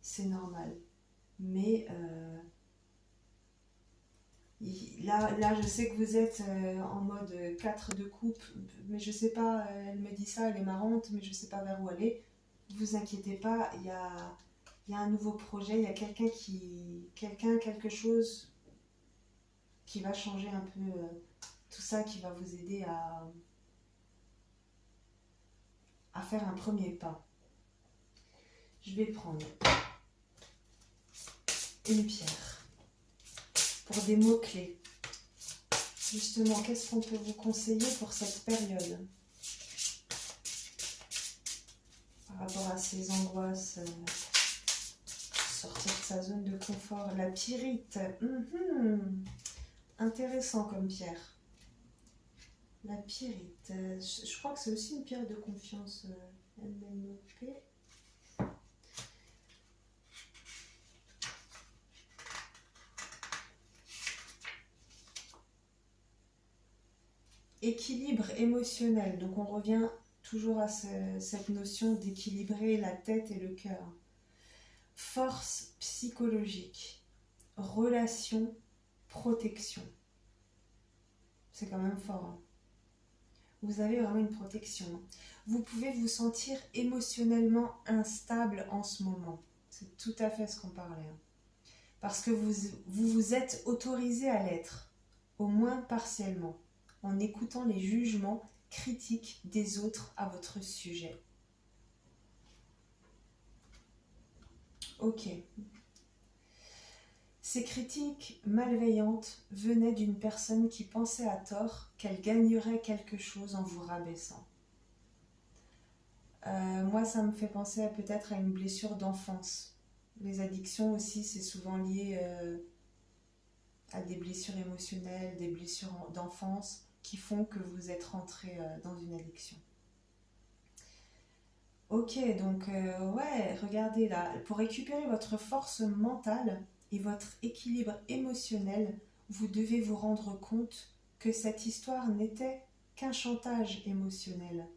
C'est normal. Mais là, je sais que vous êtes en mode 4 de coupe, mais je sais pas, elle me dit ça, elle est marrante, mais je sais pas vers où aller. Ne vous inquiétez pas, il y a un nouveau projet, il y a quelque chose qui va changer un peu tout ça, qui va vous aider à faire un premier pas. Je vais prendre une pierre pour des mots-clés. Justement, qu'est-ce qu'on peut vous conseiller pour cette période par rapport à ces angoisses, sortir de sa zone de confort. La pyrite, intéressant comme pierre. La pyrite. Je crois que c'est aussi une pierre de confiance. MNOP. Équilibre émotionnel. Donc on revient toujours à cette notion d'équilibrer la tête et le cœur. Force psychologique. Relation, protection. C'est quand même fort. Hein. Vous avez vraiment une protection. Vous pouvez vous sentir émotionnellement instable en ce moment. C'est tout à fait ce qu'on parlait. Hein. Parce que vous êtes autorisé à l'être, au moins partiellement, en écoutant les jugements critiques des autres à votre sujet. Ok. Ces critiques malveillantes venaient d'une personne qui pensait à tort qu'elle gagnerait quelque chose en vous rabaissant. Moi, ça me fait penser peut-être à une blessure d'enfance. Les addictions aussi, c'est souvent lié à des blessures émotionnelles, des blessures d'enfance qui font que vous êtes rentré dans une addiction. Ok, donc ouais, regardez là, pour récupérer votre force mentale et votre équilibre émotionnel, vous devez vous rendre compte que cette histoire n'était qu'un chantage émotionnel.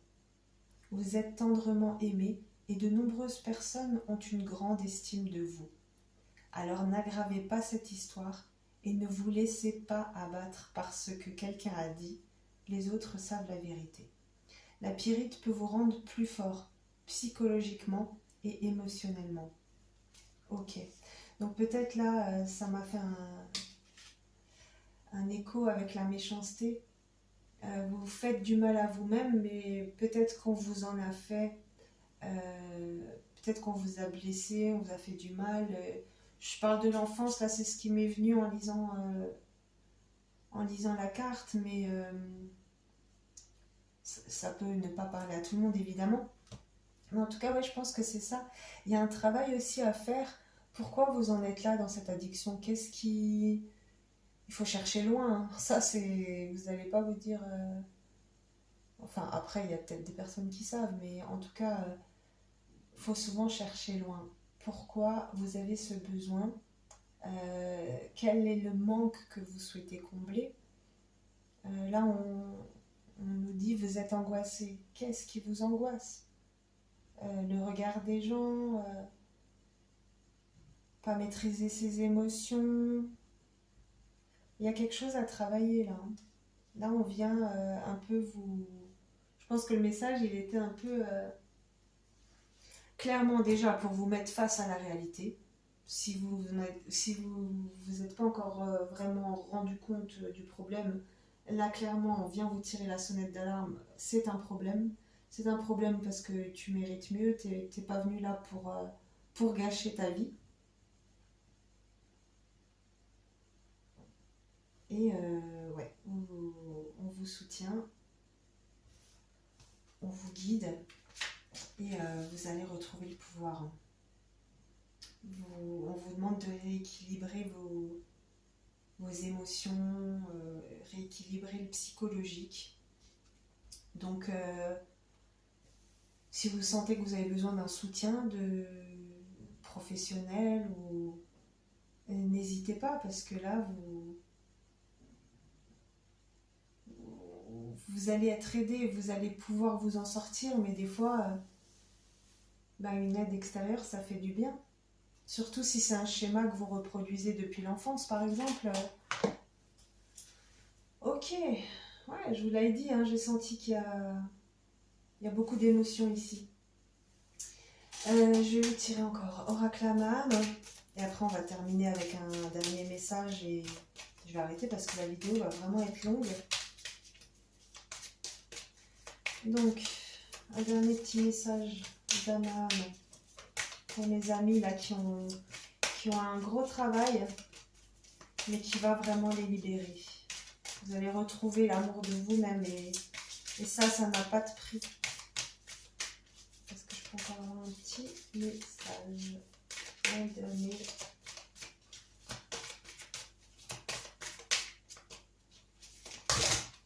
Vous êtes tendrement aimé et de nombreuses personnes ont une grande estime de vous. Alors n'aggravez pas cette histoire et ne vous laissez pas abattre par ce que quelqu'un a dit. Les autres savent la vérité. La pyrite peut vous rendre plus fort, psychologiquement et émotionnellement. Ok. Donc peut-être là, ça m'a fait un écho avec la méchanceté. Vous faites du mal à vous-même, mais peut-être qu'on vous en a fait, peut-être qu'on vous a blessé, on vous a fait du mal. Je parle de l'enfance, là c'est ce qui m'est venu en lisant la carte, mais ça peut ne pas parler à tout le monde évidemment. Mais en tout cas, ouais, je pense que c'est ça. Il y a un travail aussi à faire. Pourquoi vous en êtes là dans cette addiction? Qu'est-ce qui... Il faut chercher loin. Hein. Ça, c'est... Vous n'allez pas vous dire... Enfin, après, il y a peut-être des personnes qui savent, mais en tout cas, il faut souvent chercher loin. Pourquoi vous avez ce besoin? Quel est le manque que vous souhaitez combler? Là, on nous dit, vous êtes angoissé. Qu'est-ce qui vous angoisse? Le regard des gens, pas maîtriser ses émotions. Il y a quelque chose à travailler là. Hein. Là, on vient un peu vous... Je pense que le message, il était un peu clairement déjà pour vous mettre face à la réalité. Si vous vous êtes pas encore vraiment rendu compte du problème, là, clairement, on vient vous tirer la sonnette d'alarme. C'est un problème. C'est un problème parce que tu mérites mieux. T'es pas venu là pour gâcher ta vie. Et ouais, on vous soutient, on vous guide et vous allez retrouver le pouvoir. On vous demande de rééquilibrer vos émotions, rééquilibrer le psychologique. Donc, si vous sentez que vous avez besoin d'un soutien professionnel, n'hésitez pas parce que là, vous allez être aidé, vous allez pouvoir vous en sortir, mais des fois, une aide extérieure, ça fait du bien. Surtout si c'est un schéma que vous reproduisez depuis l'enfance, par exemple. Ok, ouais, je vous l'avais dit, hein, j'ai senti qu'il y a beaucoup d'émotions ici. Je vais tirer encore Oracle Aman, et après on va terminer avec un dernier message, et je vais arrêter parce que la vidéo va vraiment être longue. Donc, un dernier petit message d'Aman pour mes amis là qui ont un gros travail, mais qui va vraiment les libérer. Vous allez retrouver l'amour de vous-même et ça n'a pas de prix. Est-ce que je peux encore avoir un petit message? Un dernier.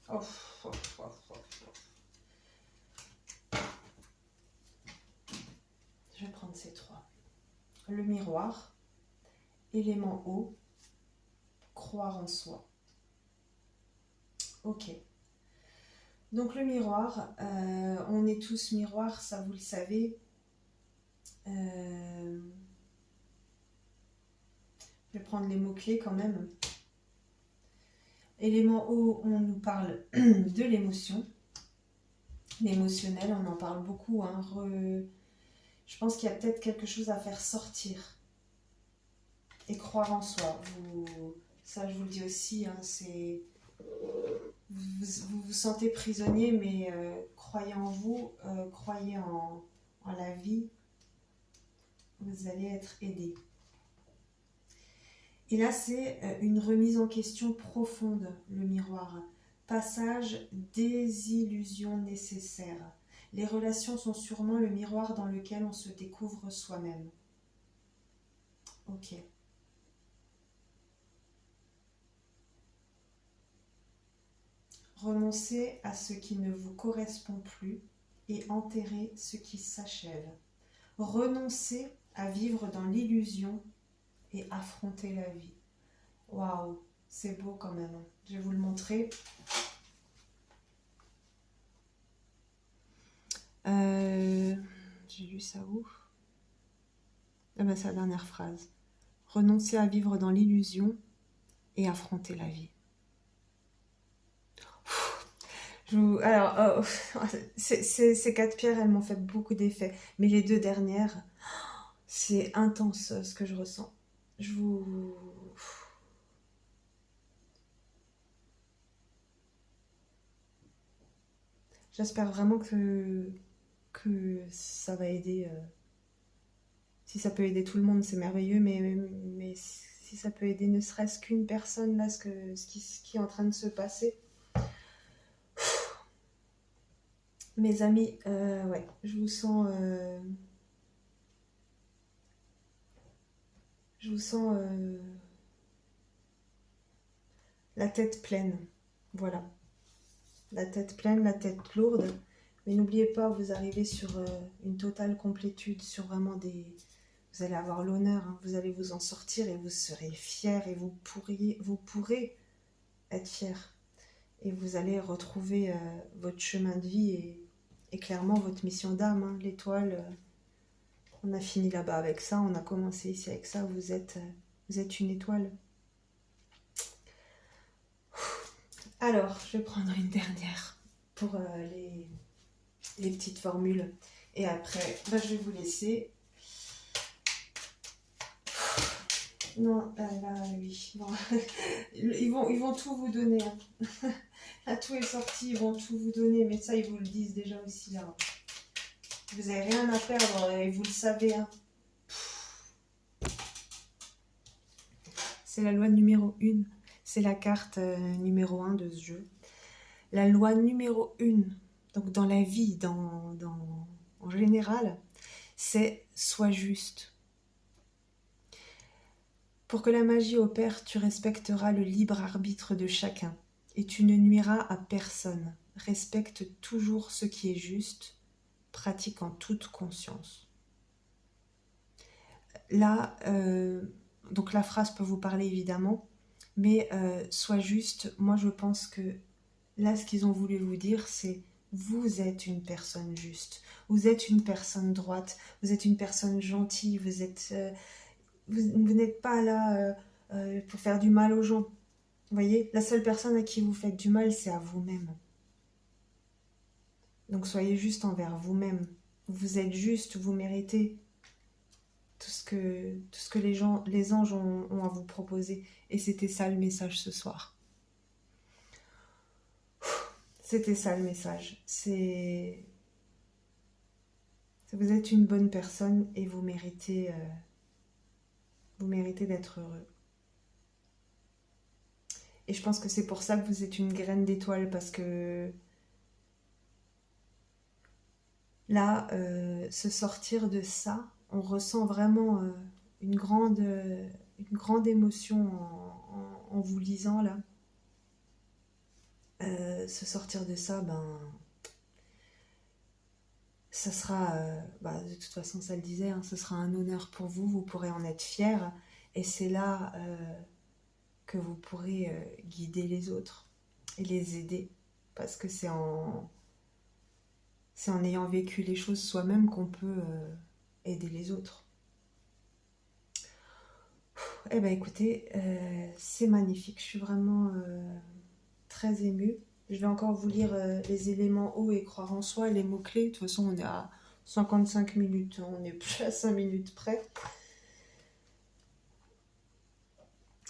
Oh, oh, oh. le miroir, élément eau, croire en soi. Ok. Donc le miroir, on est tous miroirs, ça vous le savez. Je vais prendre les mots-clés quand même. Élément eau, on nous parle de l'émotion. L'émotionnel, on en parle beaucoup. Hein. Je pense qu'il y a peut-être quelque chose à faire sortir. Et croire en soi. Ça, je vous le dis aussi, hein, c'est... Vous vous sentez prisonnier, mais croyez en vous, croyez en la vie. Vous allez être aidé. Et là, c'est une remise en question profonde, le miroir. Passage des illusions nécessaires. Les relations sont sûrement le miroir dans lequel on se découvre soi-même. Ok. Renoncez à ce qui ne vous correspond plus et enterrez ce qui s'achève. Renoncez à vivre dans l'illusion et affronter la vie. Waouh, c'est beau quand même. Je vais vous le montrer. J'ai lu ça où? Ah ben, c'est la dernière phrase. Renoncer à vivre dans l'illusion et affronter la vie. Alors, ces 4 pierres, elles m'ont fait beaucoup d'effets. Mais les 2 dernières, c'est intense ce que je ressens. J'espère vraiment que ça va aider. Si ça peut aider tout le monde, c'est merveilleux, mais si ça peut aider ne serait-ce qu'une personne, là, ce qui est en train de se passer. Mes amis, ouais, je vous sens la tête pleine. Voilà. La tête pleine, la tête lourde. Mais n'oubliez pas, vous arrivez sur une totale complétude, sur vraiment des... Vous allez avoir l'honneur, hein, vous allez vous en sortir et vous serez fiers et vous pourrez être fiers. Et vous allez retrouver votre chemin de vie et clairement votre mission d'âme. Hein, l'étoile, on a fini là-bas avec ça, on a commencé ici avec ça, vous êtes une étoile. Alors, je vais prendre une dernière pour les petites formules. Et après, je vais vous laisser. Non, là, oui. Non. Ils vont tout vous donner. Hein. Là, tout est sorti, ils vont tout vous donner. Mais ça, ils vous le disent déjà aussi là. Vous n'avez rien à perdre et vous le savez. Hein. C'est la loi numéro 1. C'est la carte numéro 1 de ce jeu. La loi numéro 1, donc dans la vie, en général, c'est « sois juste ». Pour que la magie opère, tu respecteras le libre arbitre de chacun et tu ne nuiras à personne. Respecte toujours ce qui est juste, pratique en toute conscience. Là, donc la phrase peut vous parler évidemment, mais sois juste, moi je pense que là ce qu'ils ont voulu vous dire c'est vous êtes une personne juste, vous êtes une personne droite, vous êtes une personne gentille, vous n'êtes pas là pour faire du mal aux gens. Vous voyez, la seule personne à qui vous faites du mal, c'est à vous-même. Donc soyez juste envers vous-même. Vous êtes juste, vous méritez tout ce que les anges ont à vous proposer. Et c'était ça le message ce soir. C'était ça le message. Vous êtes une bonne personne et vous méritez d'être heureux. Et je pense que c'est pour ça que vous êtes une graine d'étoile, parce que là, se sortir de ça, on ressent vraiment une grande émotion en vous lisant là. Se sortir de ça, ça sera, de toute façon ça le disait, hein, ce sera un honneur pour vous, vous pourrez en être fier, et c'est là que vous pourrez guider les autres et les aider, parce que c'est en ayant vécu les choses soi-même qu'on peut aider les autres. Eh ben écoutez, c'est magnifique, je suis vraiment très émue. Je vais encore vous lire les éléments eau et croire en soi, les mots-clés. De toute façon, on est à 55 minutes, on n'est plus à 5 minutes près.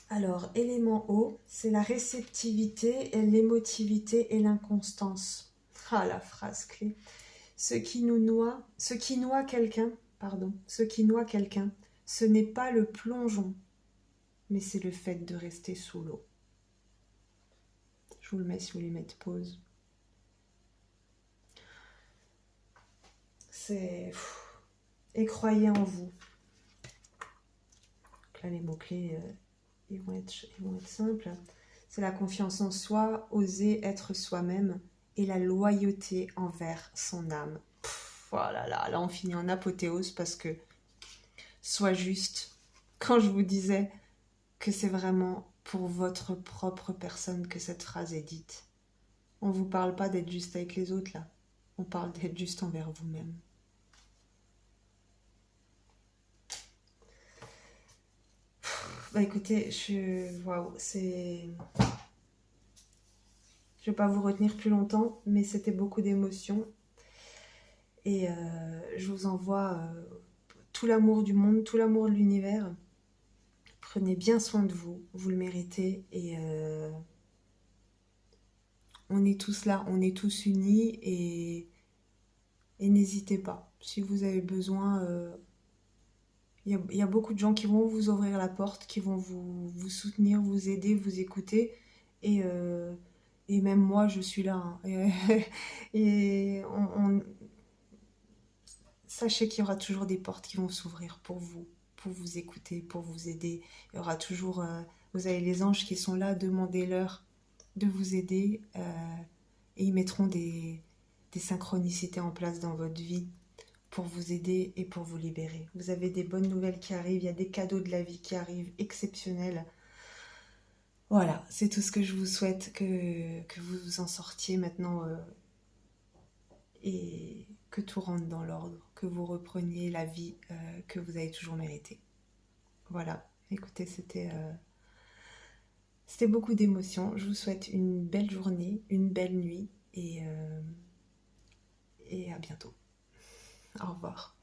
Alors, élément eau, c'est la réceptivité, l'émotivité et l'inconstance. Ah, la phrase clé. Ce qui noie quelqu'un, ce n'est pas le plongeon, mais c'est le fait de rester sous l'eau. Je vous le mets si vous voulez mettre pause. Et croyez en vous. Donc là, les mots-clés, ils vont être simples. C'est la confiance en soi, oser être soi-même et la loyauté envers son âme. Voilà, là, on finit en apothéose parce que sois juste. Quand je vous disais que c'est vraiment pour votre propre personne que cette phrase est dite. On ne vous parle pas d'être juste avec les autres, là. On parle d'être juste envers vous-même. Écoutez, waouh, c'est... Je ne vais pas vous retenir plus longtemps, mais c'était beaucoup d'émotions. Et je vous envoie tout l'amour du monde, tout l'amour de l'univers. Prenez bien soin de vous, vous le méritez. Et on est tous là, on est tous unis. Et n'hésitez pas. Si vous avez besoin, il y a beaucoup de gens qui vont vous ouvrir la porte, qui vont vous soutenir, vous aider, vous écouter. Et même moi, je suis là. Hein. Et sachez qu'il y aura toujours des portes qui vont s'ouvrir pour vous écouter, pour vous aider. Il y aura toujours... vous avez les anges qui sont là, demandez-leur de vous aider. Et ils mettront des synchronicités en place dans votre vie pour vous aider et pour vous libérer. Vous avez des bonnes nouvelles qui arrivent, il y a des cadeaux de la vie qui arrivent, exceptionnels. Voilà, c'est tout ce que je vous souhaite, que vous vous en sortiez maintenant et que tout rentre dans l'ordre, que vous repreniez la vie que vous avez toujours méritée. Voilà, écoutez, c'était beaucoup d'émotions. Je vous souhaite une belle journée, une belle nuit et à bientôt. Au revoir.